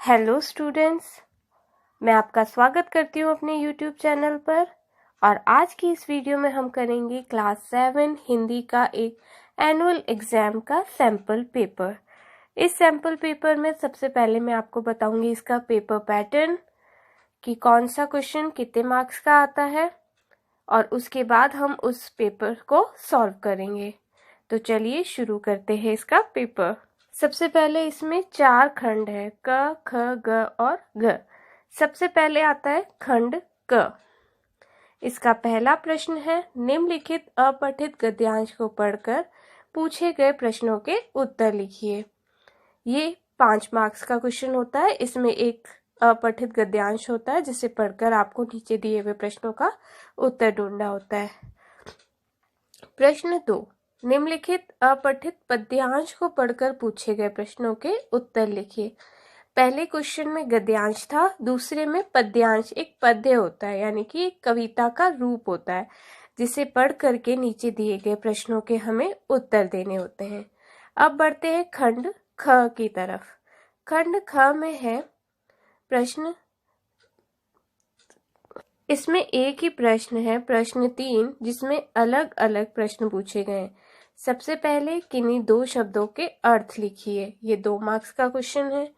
Hello students, मैं आपका स्वागत करती हूँ अपने यूट्यूब चैनल पर। और आज की इस वीडियो में हम करेंगे क्लास 7 हिंदी का एक एनुअल एग्जाम का सैम्पल पेपर। इस सैम्पल पेपर में सबसे पहले मैं आपको बताऊंगी इसका पेपर पैटर्न कि कौन सा क्वेश्चन कितने मार्क्स का आता है, और उसके बाद हम उस पेपर को सॉल्व करेंगे। तो चलिए शुरू करते हैं इसका पेपर। सबसे पहले इसमें 4 खंड है, क, ख, ग और घ। सबसे पहले आता है खंड क। इसका पहला प्रश्न है, निम्नलिखित अपठित गद्यांश को पढ़कर पूछे गए प्रश्नों के उत्तर लिखिए। ये 5 मार्क्स का क्वेश्चन होता है। इसमें एक अपठित गद्यांश होता है जिसे पढ़कर आपको नीचे दिए हुए प्रश्नों का उत्तर ढूंढना होता है। प्रश्न 2, निम्नलिखित अपठित पद्यांश को पढ़कर पूछे गए प्रश्नों के उत्तर लिखिए। पहले क्वेश्चन में गद्यांश था, दूसरे में पद्यांश। एक पद्य होता है यानी कि एक कविता का रूप होता है जिसे पढ़ करके नीचे दिए गए प्रश्नों के हमें उत्तर देने होते हैं। अब बढ़ते हैं खंड ख की तरफ। खंड ख में है प्रश्न, इसमें एक ही प्रश्न है, प्रश्न 3, जिसमें अलग अलग प्रश्न पूछे गए। सबसे पहले किन्हीं 2 शब्दों के अर्थ लिखिए। ये 2 मार्क्स का क्वेश्चन है।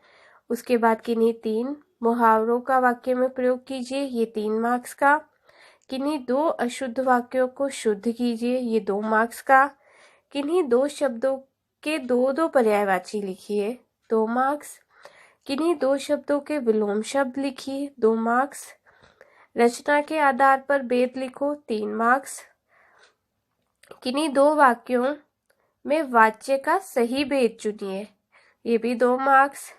उसके बाद किन्हीं 3 मुहावरों का वाक्य में प्रयोग कीजिए, ये 3 मार्क्स का। किन्हीं 2 अशुद्ध वाक्यों को शुद्ध कीजिए, ये 2 मार्क्स का। किन्हीं 2 शब्दों के 2 पर्यायवाची लिखिए, 2 मार्क्स। किन्हीं 2 शब्दों के विलोम शब्द लिखिए, 2 मार्क्स। रचना के आधार पर भेद लिखो, 3 मार्क्स। किन्हीं 2 वाक्यों में वाच्य का सही भेद चुनिए, ये भी 2 मार्क्स।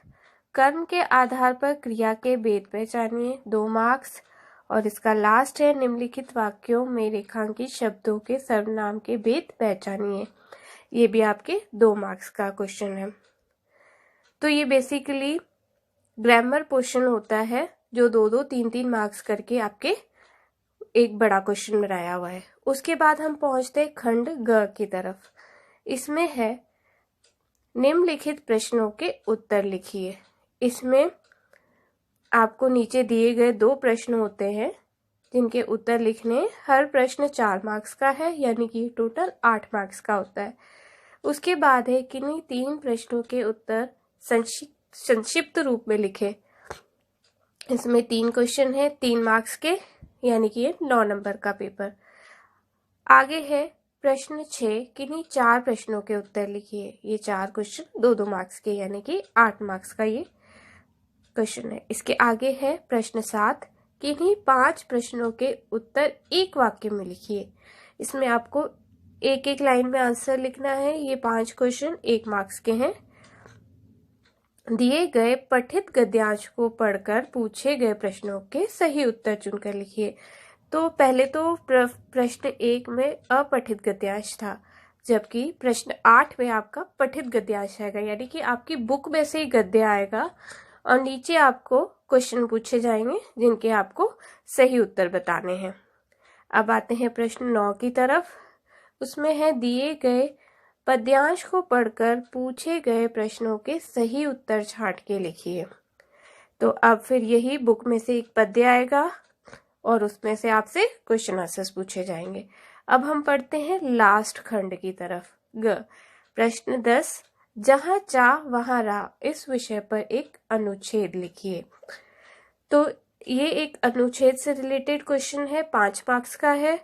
कर्म के आधार पर क्रिया के भेद पहचानिए, 2 मार्क्स। और इसका लास्ट है, निम्नलिखित वाक्यों में रेखांकित शब्दों के सर्वनाम के भेद पहचानिए, ये भी आपके 2 मार्क्स का क्वेश्चन है। तो ये बेसिकली ग्रामर पोर्शन होता है जो 2-2, 3-3 मार्क्स करके आपके एक बड़ा क्वेश्चन बनाया हुआ है। उसके बाद हम पहुंचते हैं खंड ग की तरफ। इसमें है, निम्नलिखित प्रश्नों के उत्तर लिखिए। इसमें आपको नीचे दिए गए 2 प्रश्न होते हैं जिनके उत्तर लिखने। हर प्रश्न 4 मार्क्स का है, यानी कि टोटल 8 मार्क्स का होता है। उसके बाद है, किन्हीं 3 प्रश्नों के उत्तर संक्षिप्त रूप में लिखे। इसमें 3 क्वेश्चन है, 3 मार्क्स के, यानी कि ये 9 नंबर का पेपर। आगे है प्रश्न 6, किन्हीं 4 प्रश्नों के उत्तर लिखिए। ये 4 क्वेश्चन 2-2 मार्क्स के, यानी कि 8 मार्क्स का ये क्वेश्चन है। इसके आगे है प्रश्न 7, किन्हीं 5 प्रश्नों के उत्तर एक वाक्य में लिखिए। इसमें आपको एक एक लाइन में आंसर लिखना है। ये 5 क्वेश्चन 1 मार्क्स के हैं। दिए गए पठित गद्यांश को पढ़कर पूछे गए प्रश्नों के सही उत्तर चुनकर लिखिए। तो पहले तो प्रश्न 1 में अपठित गद्यांश था, जबकि प्रश्न 8 में आपका पठित गद्यांश आएगा, यानी कि आपकी बुक में से ही गद्य आएगा और नीचे आपको क्वेश्चन पूछे जाएंगे जिनके आपको सही उत्तर बताने हैं। अब आते हैं प्रश्न 9 की तरफ। उसमें है, दिए गए पद्यांश को पढ़कर पूछे गए प्रश्नों के सही उत्तर छांट के लिखिए। तो अब फिर यही बुक में से एक पद्य आएगा और उसमें से आपसे क्वेश्चन आंसर्स पूछे जाएंगे। अब हम पढ़ते हैं लास्ट खंड की तरफ, ग। प्रश्न 10, जहां चा वहां रा, इस विषय पर एक अनुच्छेद लिखिए। तो ये एक अनुच्छेद से रिलेटेड क्वेश्चन है, 5 मार्क्स का है।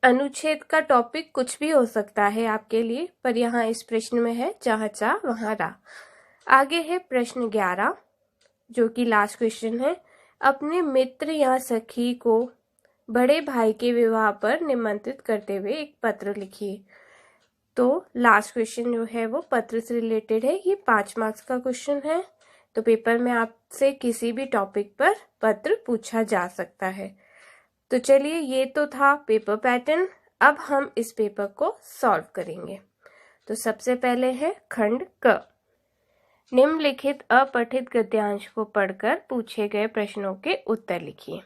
अनुच्छेद का टॉपिक कुछ भी हो सकता है आपके लिए, पर यहाँ इस प्रश्न में है, जहां चा वहां रा। आगे है प्रश्न 11, जो कि लास्ट क्वेश्चन है, अपने मित्र या सखी को बड़े भाई के विवाह पर निमंत्रित करते हुए एक पत्र लिखिए। तो लास्ट क्वेश्चन जो है वो पत्र से रिलेटेड है। ये 5 मार्क्स का क्वेश्चन है। तो पेपर में आपसे किसी भी टॉपिक पर पत्र पूछा जा सकता है। तो चलिए, ये तो था पेपर पैटर्न। अब हम इस पेपर को सॉल्व करेंगे। तो सबसे पहले है खंड क। निम्नलिखित अपठित गद्यांश को पढ़कर पूछे गए प्रश्नों के उत्तर लिखिए।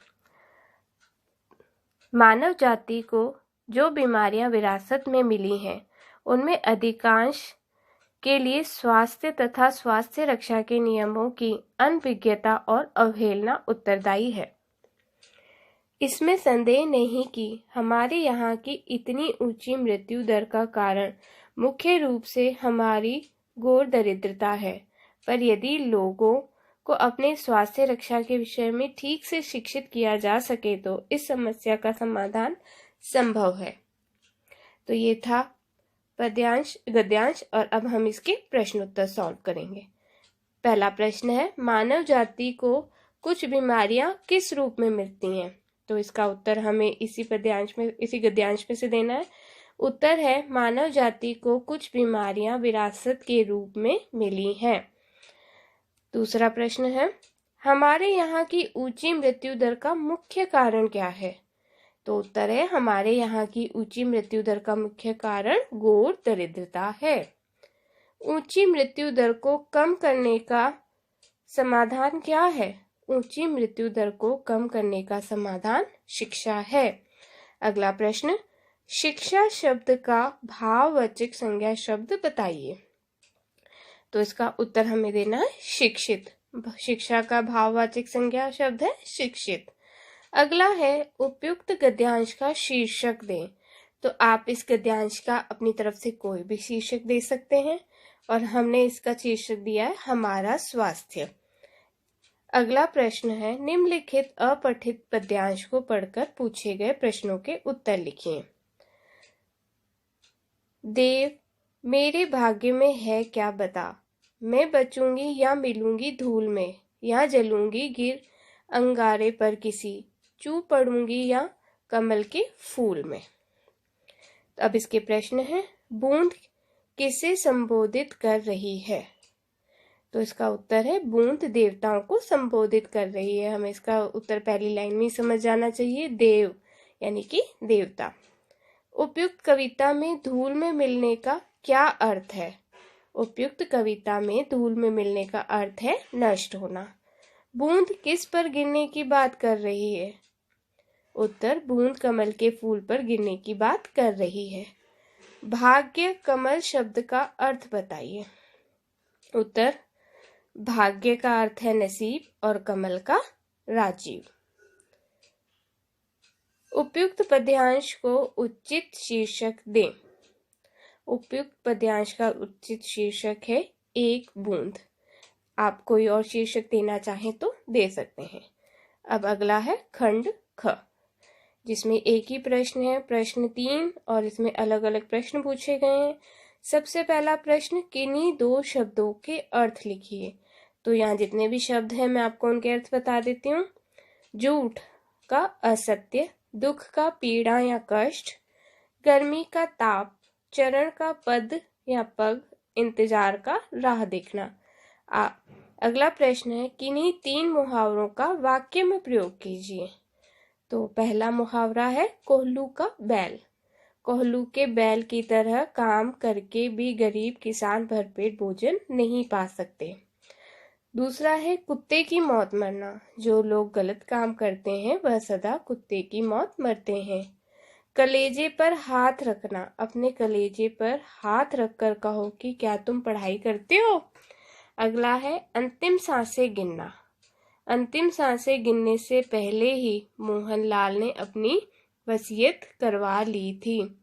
मानव जाति को जो बीमारियां विरासत में मिली हैं, उनमें अधिकांश के लिए स्वास्थ्य तथा स्वास्थ्य रक्षा के नियमों की अनभिज्ञता और अवहेलना उत्तरदायी है। इसमें संदेह नहीं कि हमारे यहाँ की इतनी ऊंची मृत्यु दर का कारण मुख्य रूप से हमारी घोर दरिद्रता है। पर यदि लोगों को अपने स्वास्थ्य रक्षा के विषय में ठीक से शिक्षित किया जा सके तो इस समस्या का समाधान संभव है। तो ये था पद्यांश गद्यांश, और अब हम इसके प्रश्न उत्तर सॉल्व करेंगे। पहला प्रश्न है, मानव जाति को कुछ बीमारियां किस रूप में मिलती हैं? तो इसका उत्तर हमें इसी गद्यांश में से देना है। उत्तर है, मानव जाति को कुछ बीमारियां विरासत के रूप में मिली हैं। दूसरा प्रश्न है, हमारे यहाँ की ऊंची मृत्यु दर का मुख्य कारण क्या है? तो उत्तर है, हमारे यहाँ की ऊंची मृत्यु दर का मुख्य कारण घोर दरिद्रता है। ऊंची मृत्यु दर को कम करने का समाधान क्या है? ऊंची मृत्यु दर को कम करने का समाधान शिक्षा है। अगला प्रश्न, शिक्षा शब्द का भाववाचक संज्ञा शब्द बताइए। तो इसका उत्तर हमें देना है शिक्षित। शिक्षा का भाववाचक संज्ञा शब्द है शिक्षित। अगला है, उपयुक्त गद्यांश का शीर्षक दें। तो आप इस गद्यांश का अपनी तरफ से कोई भी शीर्षक दे सकते हैं, और हमने इसका शीर्षक दिया है हमारा स्वास्थ्य। अगला प्रश्न है, निम्नलिखित अपठित पद्यांश को पढ़कर पूछे गए प्रश्नों के उत्तर लिखिए। देव, मेरे भाग्य में है क्या बता, मैं बचूंगी या मिलूंगी धूल में, या जलूंगी गिर अंगारे पर किसी, चू पड़ूंगी या कमल के फूल में। तो अब इसके प्रश्न हैं, बूंद किसे संबोधित कर रही है? तो इसका उत्तर है, बूंद देवताओं को संबोधित कर रही है। हमें इसका उत्तर पहली लाइन में ही समझ जाना चाहिए, देव यानी कि देवता। उपयुक्त कविता में धूल में मिलने का क्या अर्थ है? उपयुक्त कविता में धूल में मिलने का अर्थ है नष्ट होना। बूंद किस पर गिरने की बात कर रही है? उत्तर, बूंद कमल के फूल पर गिरने की बात कर रही है। भाग्य कमल शब्द का अर्थ बताइए। उत्तर, भाग्य का अर्थ है नसीब और कमल का राजीव। उपयुक्त पद्यांश को उचित शीर्षक दें। उपयुक्त पद्यांश का उचित शीर्षक है एक बूंद। आप कोई और शीर्षक देना चाहें तो दे सकते हैं। अब अगला है खंड ख, जिसमें एक ही प्रश्न है, प्रश्न 3, और इसमें अलग अलग प्रश्न पूछे गए हैं। सबसे पहला प्रश्न, किन्हीं दो शब्दों के अर्थ लिखिए। तो यहाँ जितने भी शब्द हैं मैं आपको उनके अर्थ बता देती हूँ। झूठ का असत्य, दुख का पीड़ा या कष्ट, गर्मी का ताप, चरण का पद या पग, इंतजार का राह देखना। अगला प्रश्न है, किन्हीं 3 मुहावरों का वाक्य में प्रयोग कीजिए। तो पहला मुहावरा है कोल्हू का बैल। कोल्हू के बैल की तरह काम करके भी गरीब किसान भरपेट भोजन नहीं पा सकते। दूसरा है कुत्ते की मौत मरना। जो लोग गलत काम करते हैं वह सदा कुत्ते की मौत मरते हैं। कलेजे पर हाथ रखना। अपने कलेजे पर हाथ रखकर कहो कि क्या तुम पढ़ाई करते हो। अगला है अंतिम सांसें गिनना। अंतिम सांसें गिनने से पहले ही मोहनलाल ने अपनी वसीयत करवा ली थी।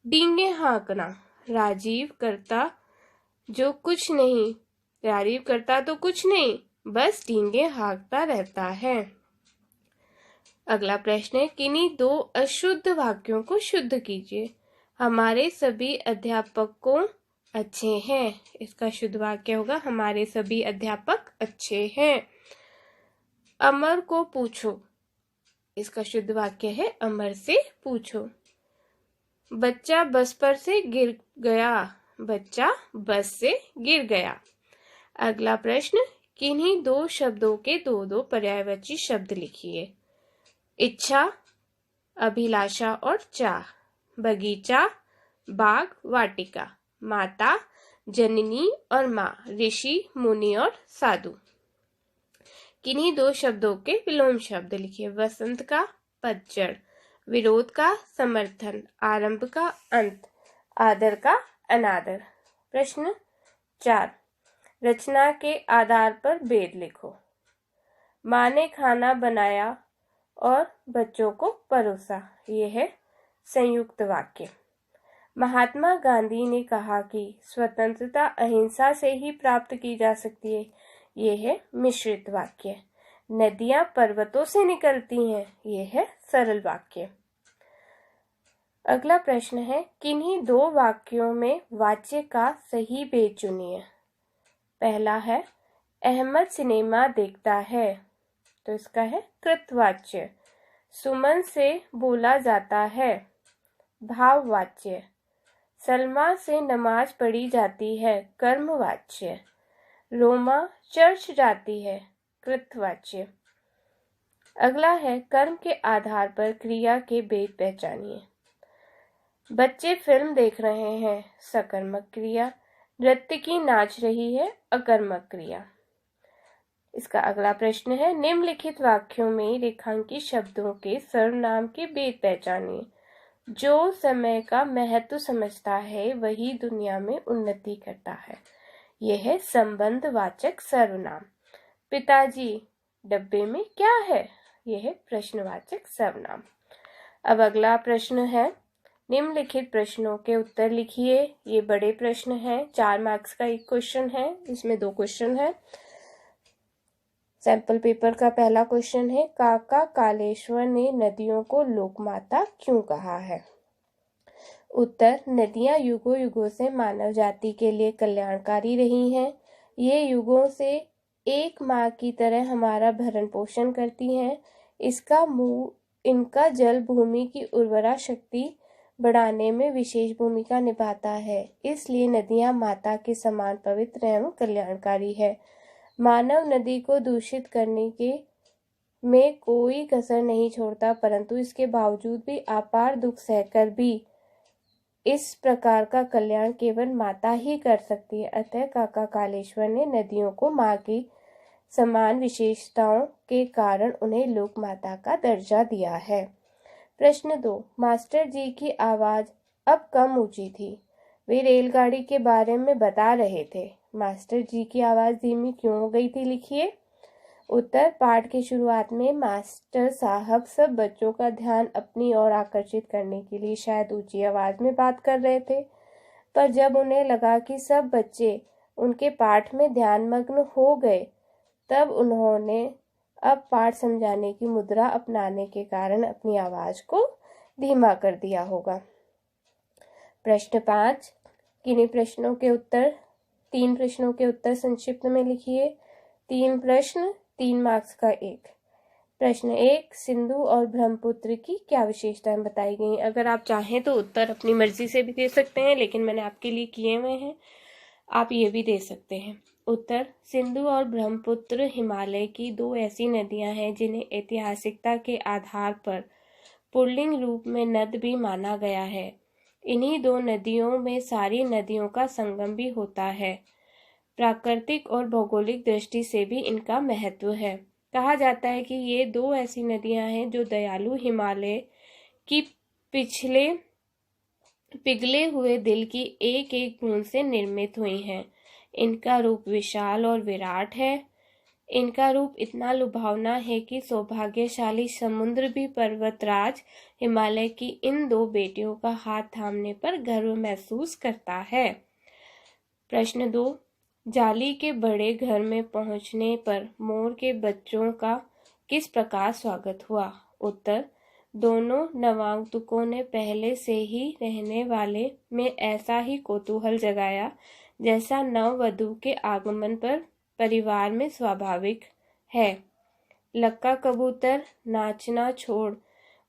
डींगे हाँकना। राजीव करता तो कुछ नहीं, बस डींगे हाँकता रहता है। अगला प्रश्न है, किन्हीं 2 अशुद्ध वाक्यों को शुद्ध कीजिए। हमारे सभी अध्यापकों अच्छे हैं। इसका शुद्ध वाक्य होगा, हमारे सभी अध्यापक अच्छे हैं। अमर को पूछो। इसका शुद्ध वाक्य है, अमर से पूछो। बच्चा बस से गिर गया। अगला प्रश्न, किन्हीं 2 शब्दों के 2 पर्यायवाची शब्द लिखिए। इच्छा, अभिलाषा और चाह। बगीचा, बाग, वाटिका। माता, जननी और माँ। ऋषि, मुनि और साधु। किन्हीं 2 शब्दों के विलोम शब्द लिखिए। वसंत का पतझड़, विरोध का समर्थन, आरंभ का अंत, आदर का अनादर। प्रश्न, 4. रचना के आधार पर भेद लिखो। माँ ने खाना बनाया और बच्चों को परोसा। ये है संयुक्त वाक्य। महात्मा गांधी ने कहा कि स्वतंत्रता अहिंसा से ही प्राप्त की जा सकती है। ये है मिश्रित वाक्य। नदियां पर्वतों से निकलती हैं। ये है सरल वाक्य। अगला प्रश्न है, किन्हीं दो वाक्यों में वाच्य का सही भेद चुनिए। पहला है, अहमद सिनेमा देखता है, तो इसका है कृतवाच्य। सुमन से बोला जाता है, भाववाच्य। सलमा से नमाज पढ़ी जाती है, कर्मवाच्य। रोमा चर्च जाती है, कृतवाच्य। अगला है, कर्म के आधार पर क्रिया के भेद पहचानिए। बच्चे फिल्म देख रहे हैं, सकर्मक क्रिया। नर्तकी नाच रही है, अकर्मक क्रिया। इसका अगला प्रश्न है, निम्नलिखित वाक्यों में रेखांकित शब्दों के सर्वनाम के भेद पहचानिए। जो समय का महत्व समझता है वही दुनिया में उन्नति करता है। यह है संबंधवाचक सर्वनाम। पिताजी, डब्बे में क्या है? यह है प्रश्नवाचक सर्वनाम। अब अगला प्रश्न है, निम्नलिखित प्रश्नों के उत्तर लिखिए। ये बड़े प्रश्न हैं, 4 मार्क्स का एक क्वेश्चन है, इसमें 2 क्वेश्चन है। सैंपल पेपर का पहला क्वेश्चन है, काका कालेश्वर ने नदियों को लोकमाता क्यों कहा है? उत्तर, नदियां युगों युगों से मानव जाति के लिए कल्याणकारी रही हैं। ये युगों से एक माँ की तरह हमारा भरण पोषण करती हैं। इनका जल भूमि की उर्वरा शक्ति बढ़ाने में विशेष भूमिका निभाता है। इसलिए नदियां माता के समान पवित्र एवं कल्याणकारी है। मानव नदी को दूषित करने में कोई कसर नहीं छोड़ता, परंतु इसके बावजूद भी अपार दुख सहकर भी इस प्रकार का कल्याण केवल माता ही कर सकती है। अतः काका कालेश्वर ने नदियों को माँ की समान विशेषताओं के कारण उन्हें लोक माता का दर्जा दिया है। प्रश्न 2, मास्टर जी की आवाज अब कम ऊंची थी। वे रेलगाड़ी के बारे में बता रहे थे। मास्टर जी की आवाज धीमी क्यों हो गई थी? लिखिए। उत्तर, पाठ की शुरुआत में मास्टर साहब सब बच्चों का ध्यान अपनी ओर आकर्षित करने के लिए शायद ऊंची आवाज में बात कर रहे थे, पर जब उन्हें लगा कि सब बच्चे उनके पाठ में ध्यानमग्न हो गए, तब उन्होंने अब पाठ समझाने की मुद्रा अपनाने के कारण अपनी आवाज को धीमा कर दिया होगा। प्रश्न 5, किन्हीं प्रश्नों के उत्तर 3 प्रश्नों के उत्तर संक्षिप्त में लिखिए। 3 प्रश्न, 3 मार्क्स का एक। प्रश्न 1, सिंधु और ब्रह्मपुत्र की क्या विशेषताएं बताई गई? अगर आप चाहें तो उत्तर अपनी मर्जी से भी दे सकते हैं, लेकिन मैंने आपके लिए किए हुए हैं, आप ये भी दे सकते हैं। उत्तर, सिंधु और ब्रह्मपुत्र हिमालय की 2 ऐसी नदियां हैं जिन्हें ऐतिहासिकता के आधार पर पुल्लिंग रूप में नद भी माना गया है। इन्हीं 2 नदियों में सारी नदियों का संगम भी होता है। प्राकृतिक और भौगोलिक दृष्टि से भी इनका महत्व है। कहा जाता है कि ये 2 ऐसी नदियां हैं जो दयालु हिमालय की पिघले हुए दिल की एक एक बूंद से निर्मित हुई हैं। इनका रूप विशाल और विराट है। इनका रूप इतना लुभावना है कि सौभाग्यशाली समुद्र भी पर्वतराज हिमालय की इन 2 बेटियों का हाथ थामने पर गर्व महसूस करता है। प्रश्न 2, जाली के बड़े घर में पहुंचने पर मोर के बच्चों का किस प्रकार स्वागत हुआ? उत्तर, दोनों नवागंतुकों ने पहले से ही रहने वाले में ऐसा ही कौतूहल जगाया जैसा नववधू के आगमन पर परिवार में स्वाभाविक है। लक्का कबूतर नाचना छोड़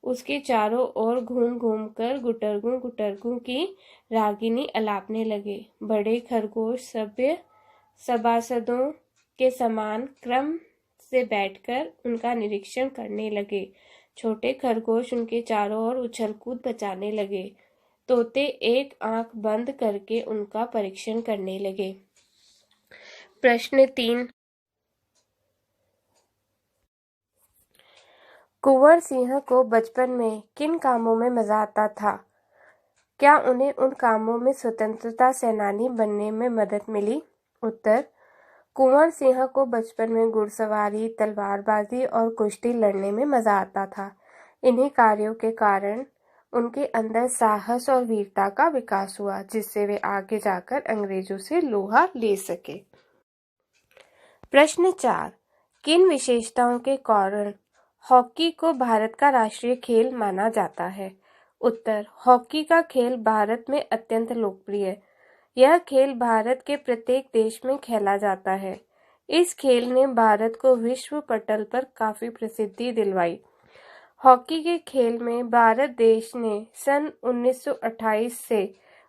उसके चारों ओर घूम घूम कर गुटरगू गुटरगू की रागिनी अलापने लगे। बड़े खरगोश सभ्य सभासदों के समान क्रम से बैठकर उनका निरीक्षण करने लगे। छोटे खरगोश उनके चारों ओर उछल-कूद मचाने लगे। तोते एक आंख बंद करके उनका परीक्षण करने लगे। प्रश्न 3, कुंवर सिंह को बचपन में किन कामों में मजा आता था? क्या उन्हें उन कामों में स्वतंत्रता सेनानी बनने में मदद मिली? उत्तर, कुंवर सिंह को बचपन में घुड़सवारी, तलवारबाजी और कुश्ती लड़ने में मजा आता था। इन्हीं कार्यों के कारण उनके अंदर साहस और वीरता का विकास हुआ, जिससे वे आगे जाकर अंग्रेजों से लोहा ले सके। प्रश्न 4, किन विशेषताओं के कारण हॉकी को भारत का राष्ट्रीय खेल माना जाता है? उत्तर, हॉकी का खेल भारत में अत्यंत लोकप्रिय है। यह खेल भारत के प्रत्येक देश में खेला जाता है। इस खेल ने भारत को विश्व पटल पर काफी प्रसिद्धि दिलवाई। हॉकी के खेल में भारत देश ने सन 1928 से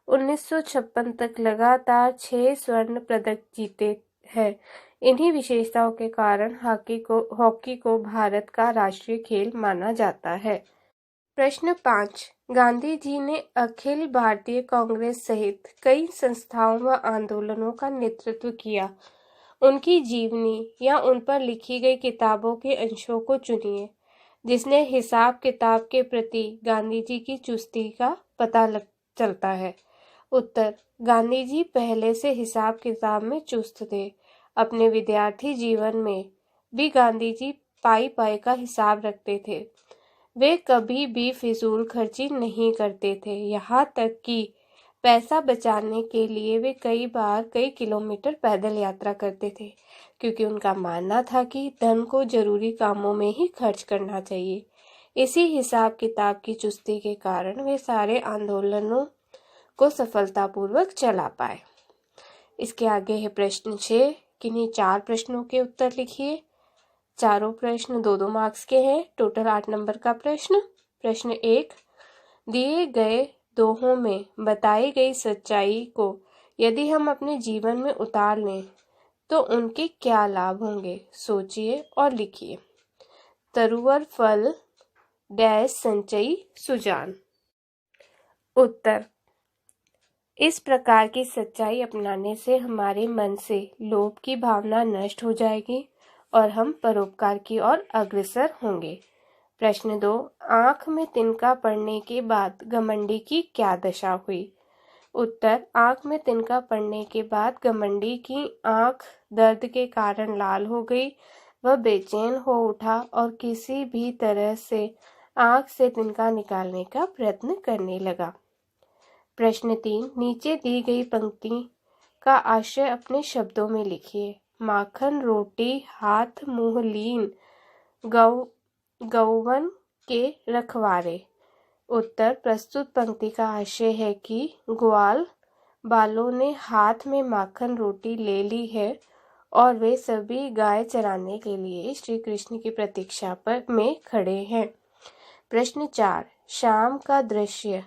1956 तक लगातार 6 स्वर्ण पदक जीते हैं। इन्हीं विशेषताओं के कारण हॉकी को भारत का राष्ट्रीय खेल माना जाता है। प्रश्न 5, गांधी जी ने अखिल भारतीय कांग्रेस सहित कई संस्थाओं व आंदोलनों का नेतृत्व किया। उनकी जीवनी या उन पर लिखी गई किताबों के अंशों को चुनिए, जिसने हिसाब किताब के प्रति गांधी जी की चुस्ती का पता चलता है। उत्तर, गांधी जी पहले से हिसाब किताब में चुस्त थे। अपने विद्यार्थी जीवन में भी गांधी जी पाई का हिसाब रखते थे। वे कभी भी फिजूल खर्ची नहीं करते थे। यहाँ तक कि पैसा बचाने के लिए वे कई बार कई किलोमीटर पैदल यात्रा करते थे, क्योंकि उनका मानना था कि धन को जरूरी कामों में ही खर्च करना चाहिए। इसी हिसाब किताब की चुस्ती के कारण वे सारे आंदोलनों को सफलतापूर्वक चला पाए। इसके आगे है प्रश्न 6, किन्हीं 4 प्रश्नों के उत्तर लिखिए। चारों प्रश्न 2-2 मार्क्स के हैं। टोटल 8 नंबर का प्रश्न। प्रश्न 1, दिए गए दोहों में बताई गई सच्चाई को यदि हम अपने जीवन में उतार लें तो उनके क्या लाभ होंगे? सोचिए और लिखिए। तरुवर फल डैश संचयी सुजान। उत्तर, इस प्रकार की सच्चाई अपनाने से हमारे मन से लोभ की भावना नष्ट हो जाएगी और हम परोपकार की ओर अग्रसर होंगे। प्रश्न 2, आंख में तिनका पड़ने के बाद घमंडी की क्या दशा हुई? उत्तर, आंख में तिनका पड़ने के बाद घमंडी की आंख दर्द के कारण लाल हो गई। वह बेचैन हो उठा और किसी भी तरह से आंख से तिनका निकालने का प्रयत्न करने लगा। प्रश्न 3, नीचे दी गई पंक्ति का आशय अपने शब्दों में लिखिए। माखन रोटी हाथ मुंह लीन गौवन के रखवारे। उत्तर, प्रस्तुत पंक्ति का आशय है कि ग्वाल बालों ने हाथ में माखन रोटी ले ली है और वे सभी गाय चराने के लिए श्री कृष्ण की प्रतीक्षा में खड़े हैं। प्रश्न 4, शाम का दृश्य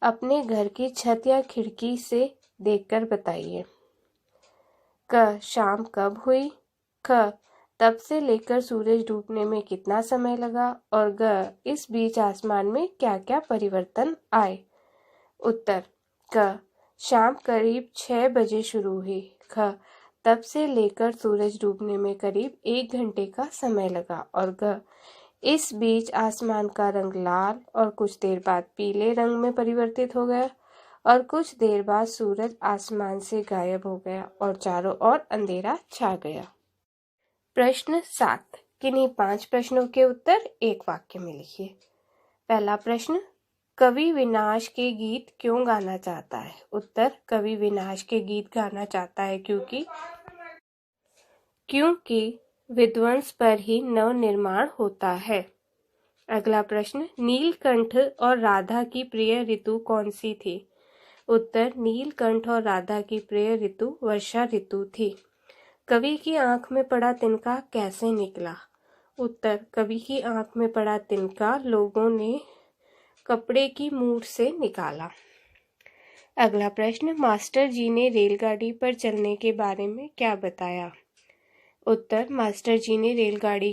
अपने घर की छत या खिड़की से देखकर बताइए। क, शाम कब हुई? ख, तब से लेकर सूरज डूबने में कितना समय लगा? और ग, इस बीच आसमान में क्या क्या परिवर्तन आए? उत्तर, क, शाम करीब 6 बजे शुरू हुई। ख, तब से लेकर सूरज डूबने में करीब 1 घंटे का समय लगा। और ग, इस बीच आसमान का रंग लाल और कुछ देर बाद पीले रंग में परिवर्तित हो गया और कुछ देर बाद सूरज आसमान से गायब हो गया और चारों ओर अंधेरा छा गया। प्रश्न 7, किन्हीं 5 प्रश्नों के उत्तर एक वाक्य में लिखिए। पहला प्रश्न, कवि विनाश के गीत क्यों गाना चाहता है? उत्तर, कवि विनाश के गीत गाना चाहता है क्योंकि विध्वंस पर ही नव निर्माण होता है। अगला प्रश्न, नीलकंठ और राधा की प्रिय ऋतु कौन सी थी? उत्तर, नीलकंठ और राधा की प्रिय ऋतु वर्षा ऋतु थी। कवि की आंख में पड़ा तिनका कैसे निकला? उत्तर, कवि की आंख में पड़ा तिनका लोगों ने कपड़े की मूठ से निकाला। अगला प्रश्न, मास्टर जी ने रेलगाड़ी पर चलने के बारे में क्या बताया? उत्तर, मास्टर जी ने रेलगाड़ी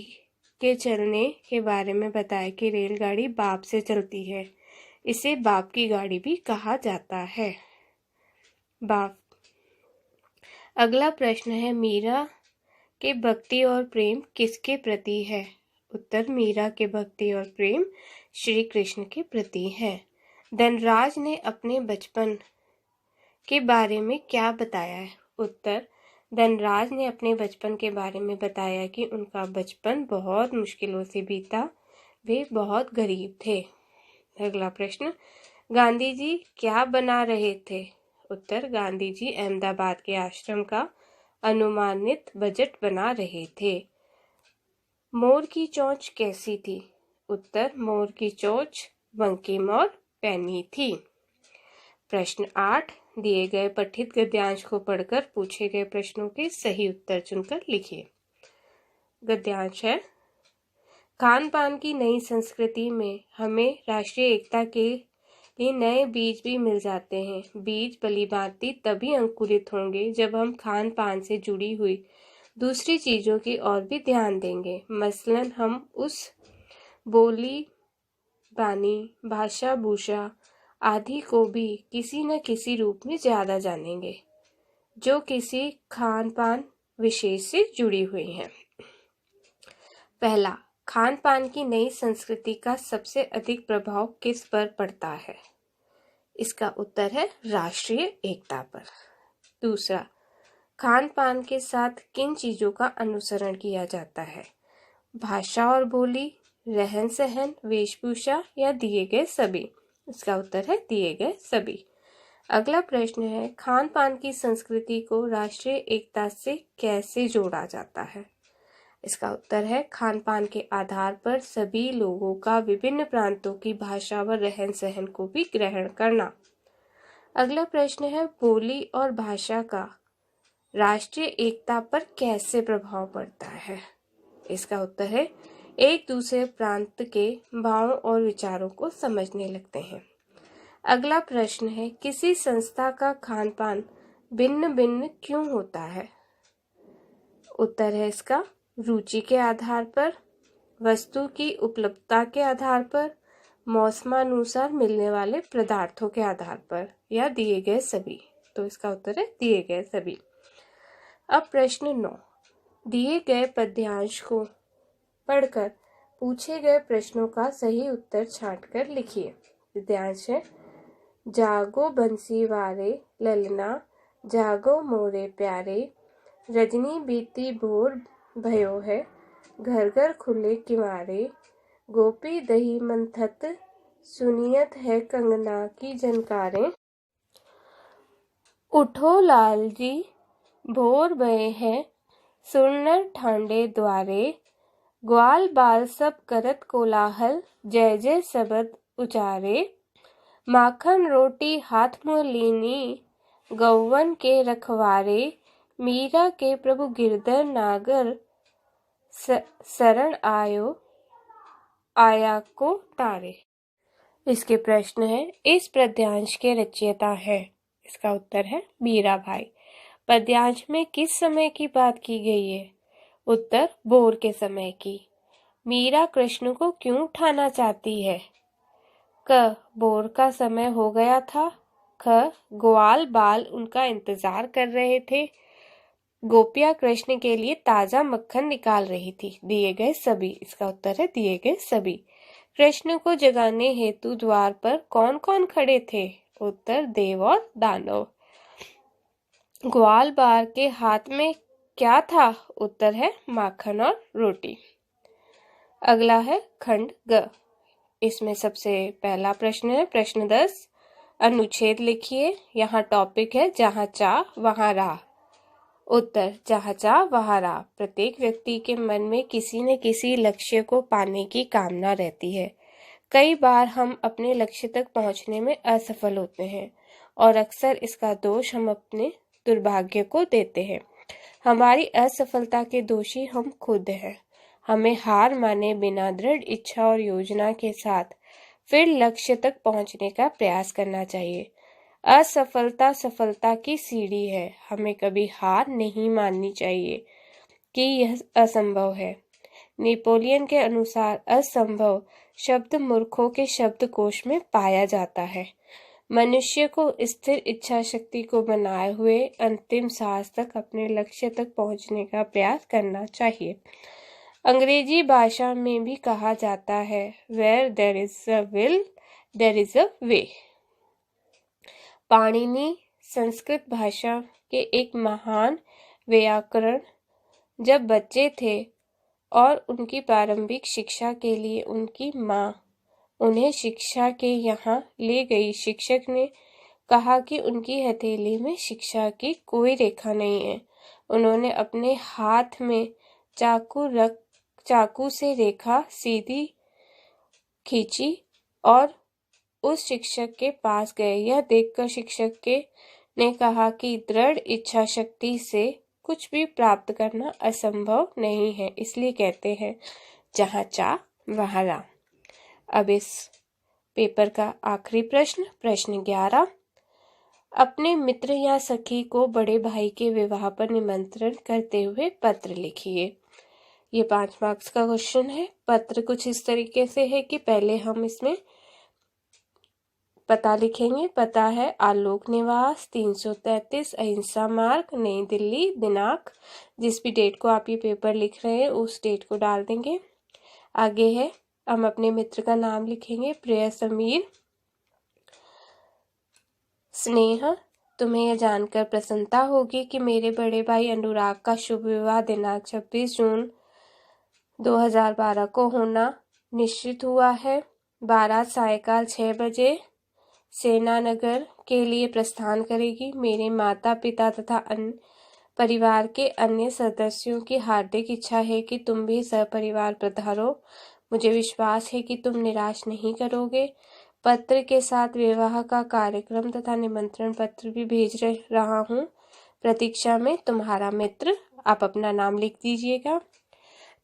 के चलने के बारे में बताया कि रेलगाड़ी बाप से चलती है। इसे बाप की गाड़ी भी कहा जाता है। बाप। अगला प्रश्न है, मीरा के भक्ति और प्रेम किसके प्रति है? उत्तर, मीरा के भक्ति और प्रेम श्री कृष्ण के प्रति है। धनराज ने अपने बचपन के बारे में क्या बताया है? उत्तर, धनराज ने अपने बचपन के बारे में बताया कि उनका बचपन बहुत मुश्किलों से बीता, वे बहुत गरीब थे। अगला प्रश्न, गांधी जी क्या बना रहे थे? उत्तर, गांधी जी अहमदाबाद के आश्रम का अनुमानित बजट बना रहे थे। मोर की चोंच कैसी थी? उत्तर, मोर की चोंच बंकिम और पैनी थी। प्रश्न 8, दिए गए पठित गद्यांश को पढ़कर पूछे गए प्रश्नों के सही उत्तर चुनकर लिखिए। गद्यांश है, खान पान की नई संस्कृति में हमें राष्ट्रीय एकता के लिए नए बीज भी मिल जाते हैं। बीज भलीभांति तभी अंकुरित होंगे जब हम खान पान से जुड़ी हुई दूसरी चीजों की ओर भी ध्यान देंगे। मसलन हम उस बोली बानी, भाषा भूषा आदि को भी किसी न किसी रूप में ज्यादा जानेंगे जो किसी खान पान विशेष से जुड़ी हुई हैं। पहला, खान पान की नई संस्कृति का सबसे अधिक प्रभाव किस पर पड़ता है? इसका उत्तर है राष्ट्रीय एकता पर। दूसरा, खान पान के साथ किन चीजों का अनुसरण किया जाता है? भाषा और बोली, रहन सहन, वेशभूषा या दिए गए सभी? इसका उत्तर है दिए गए सभी। अगला प्रश्न है, खान पान की संस्कृति को राष्ट्रीय एकता से कैसे जोड़ा जाता है? इसका उत्तर है खान पान के आधार पर सभी लोगों का विभिन्न प्रांतों की भाषा व रहन सहन को भी ग्रहण करना। अगला प्रश्न है, बोली और भाषा का राष्ट्रीय एकता पर कैसे प्रभाव पड़ता है? इसका उत्तर है एक दूसरे प्रांत के भावों और विचारों को समझने लगते हैं। अगला प्रश्न है, किसी संस्था का खान पान भिन्न भिन्न क्यों होता है? उत्तर है इसका रुचि के आधार पर, वस्तु की उपलब्धता के आधार पर, मौसमानुसार मिलने वाले पदार्थों के आधार पर या दिए गए सभी। तो इसका उत्तर है दिए गए सभी। अब प्रश्न 9, दिए गए पद्यांश को पढ़कर पूछे गए प्रश्नों का सही उत्तर छांटकर लिखिए। पद्यांश है, जागो बंसी वारे ललना, जागो मोरे प्यारे, रजनी बीती भोर भयो है, घर घर खुले किवारे, गोपी दही मंथत, सुनियत है कंगना की जनकारें, उठो लाल जी भोर भये हैं, सुरनर ठांडे द्वारे, ग्वाल बाल सब करत कोलाहल, जय जय सबद उचारे, माखन रोटी हाथ मुँह लीनी, गौवन के रखवारे, मीरा के प्रभु गिरधर नागर, शरण आया को तारे। इसके प्रश्न है, इस पद्यांश के रचयिता है? इसका उत्तर है मीरा भाई। पद्यांश में किस समय की बात की गई है? उत्तर, भोर के समय की। मीरा कृष्ण को क्यों उठाना चाहती है? क, भोर का समय हो गया था। ख, ग्वाल बाल उनका इंतजार कर रहे थे। गोपियां कृष्ण के लिए ताजा मक्खन निकाल रही थी। दिए गए सभी। इसका उत्तर है दिए गए सभी। कृष्ण को जगाने हेतु द्वार पर कौन कौन खड़े थे? उत्तर, देव और दानव। ग्वाल बाल के हाथ में क्या था? उत्तर है माखन और रोटी। अगला है खंड ग। इसमें सबसे पहला प्रश्न है प्रश्न 10, अनुच्छेद लिखिए। यहाँ टॉपिक है जहाँ चाह वहाँ राह। उत्तर, जहाँ चाह वहाँ राह। प्रत्येक व्यक्ति के मन में किसी न किसी लक्ष्य को पाने की कामना रहती है। कई बार हम अपने लक्ष्य तक पहुँचने में असफल होते हैं और अक्सर इसका दोष हम अपने दुर्भाग्य को देते हैं। हमारी असफलता के दोषी हम खुद हैं। हमें हार माने बिना दृढ़ इच्छा और योजना के साथ फिर लक्ष्य तक पहुंचने का प्रयास करना चाहिए। असफलता सफलता की सीढ़ी है। हमें कभी हार नहीं माननी चाहिए कि यह असंभव है। नेपोलियन के अनुसार असंभव शब्द मूर्खों के शब्दकोश में पाया जाता है। मनुष्य को स्थिर इच्छा शक्ति को बनाए हुए अंतिम सांस तक अपने लक्ष्य तक पहुंचने का प्रयास करना चाहिए। अंग्रेजी भाषा में भी कहा जाता है, Where there is a will, there is a way। Panini Sanskrit भाषा के एक महान व्याकरण। जब बच्चे थे और उनकी प्रारंभिक शिक्षा के लिए उनकी माँ उन्हें शिक्षा के यहाँ ले गई। शिक्षक ने कहा कि उनकी हथेली में शिक्षा की कोई रेखा नहीं है। उन्होंने अपने हाथ में चाकू से रेखा सीधी खींची और उस शिक्षक के पास गए। यह देखकर शिक्षक ने कहा कि दृढ़ इच्छा शक्ति से कुछ भी प्राप्त करना असंभव नहीं है, इसलिए कहते हैं जहाँ चाह वहाँ राह। अब इस पेपर का आखिरी प्रश्न, प्रश्न 11। अपने मित्र या सखी को बड़े भाई के विवाह पर निमंत्रण करते हुए पत्र लिखिए। ये 5 मार्क्स का क्वेश्चन है। पत्र कुछ इस तरीके से है कि पहले हम इसमें पता लिखेंगे। पता है आलोक निवास 333 अहिंसा मार्ग, नई दिल्ली। दिनांक जिस भी डेट को आप ये पेपर लिख रहे हैं उस डेट को डाल देंगे। आगे है हम अपने मित्र का नाम लिखेंगे। प्रिय समीर। स्नेह, तुम्हें यह जानकर प्रसन्नता होगी कि मेरे बड़े भाई अनुराग का शुभ विवाह दिनांक 26 जून 2012 को होना निश्चित हुआ है। बारात सायंकाल 6 बजे सेनानगर के लिए प्रस्थान करेगी। मेरे माता पिता तथा परिवार के अन्य सदस्यों की हार्दिक इच्छा है कि तुम भी सपरिवार पधारो। मुझे विश्वास है कि तुम निराश नहीं करोगे। पत्र के साथ विवाह का कार्यक्रम तथा निमंत्रण पत्र भी भेज रहा हूँ। प्रतीक्षा में, तुम्हारा मित्र। आप अपना नाम लिख दीजिएगा।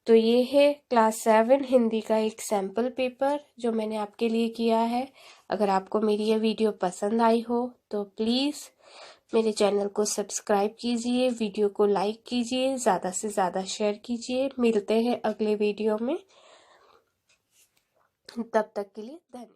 तो ये है क्लास 7 हिंदी का एक सैम्पल पेपर जो मैंने आपके लिए किया है। अगर आपको मेरी यह वीडियो पसंद आई हो तो प्लीज़ मेरे चैनल को सब्सक्राइब कीजिए, वीडियो को लाइक कीजिए, ज़्यादा से ज़्यादा शेयर कीजिए। मिलते हैं अगले वीडियो में, तब तक के लिए धन्यवाद।